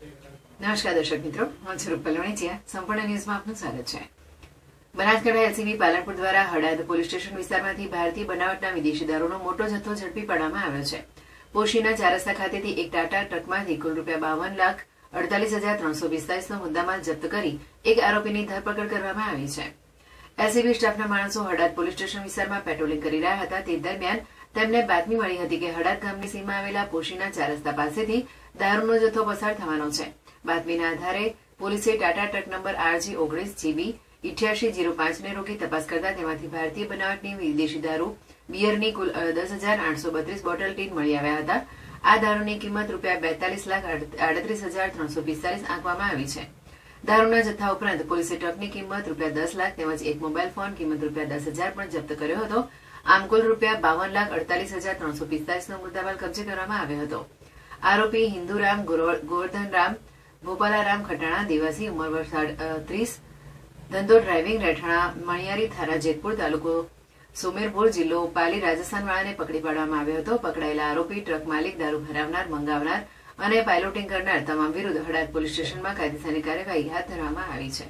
નમસ્કાર દર્શક મિત્રો, હું છું રૂપલ વણેચિયા. સંપૂર્ણ ન્યૂઝમાં આપનું સ્વાગત છે. બનાસકાંઠા એલસીબી પાલનપુર દ્વારા હડાદ પોલીસ સ્ટેશન વિસ્તારમાંથી ભારતીય બનાવટના વિદેશી દારૂનો મોટો જથ્થો ઝડપી પાડવામાં આવ્યો છે. પોશીના 4 રસ્તા ખાતેથી એક ટાટા ટ્રકમાંથી કુલ ₹52,48,345નો મુદ્દામાલ જપ્ત કરી એક આરોપીની ધરપકડ કરવામાં આવી છે. એલસીબી સ્ટાફના માણસો હડાદ પોલીસ સ્ટેશન વિસ્તારમાં પેટ્રોલિંગ કરી રહ્યા હતા. તે દરમિયાન તેમને બાતમી મળી હતી કે હડાદ ગામની સીમમાં આવેલા પોશીના 4 રસ્તા પાસેથી દારૂનો જથ્થો પસાર થવાનો છે. બાતમીના આધારે પોલીસે ટાટા ટ્રક નંબર RG19GB 8805ને રોકી તપાસ કરતા તેમાંથી ભારતીય બનાવટની વિદેશી દારૂ બિયરની કુલ 10,832 બોટલ ટીન મળી આવ્યા હતા. આ દારૂની કિંમત ₹42,38,345 આંકવામાં આવી છે. દારૂના જથ્થા ઉપરાંત પોલીસે ટ્રકની કિંમત ₹10 લાખ તેમજ એક મોબાઈલ ફોન કિંમત ₹10,000 પણ જપ્ત કર્યો હતો. આમ કુલ ₹52,48,345નો મુદ્દામાલ કબજે કરવામાં આવ્યો હતો. આરોપી હિન્દુરામ ગોવર્ધનરામ ભોપાલારામ ખટાણા દેવાસી ઉંમર વર્ષ 30, ધંધો ડ્રાઇવિંગ, રહેઠાણા મણિયારી થારા જેતપુર, તાલુકો સુમેરપુર, જિલ્લો પાલી, રાજસ્થાન વાળાને પકડી પાડવામાં આવ્યો હતો. પકડાયેલા આરોપી ટ્રક માલિક, દારૂ ભરાવનાર, મંગાવનાર અને પાયલોટિંગ કરનાર તમામ વિરુદ્ધ હડાદ પોલીસ સ્ટેશનમાં કાયદેસરની કાર્યવાહી હાથ ધરવામાં આવી છે.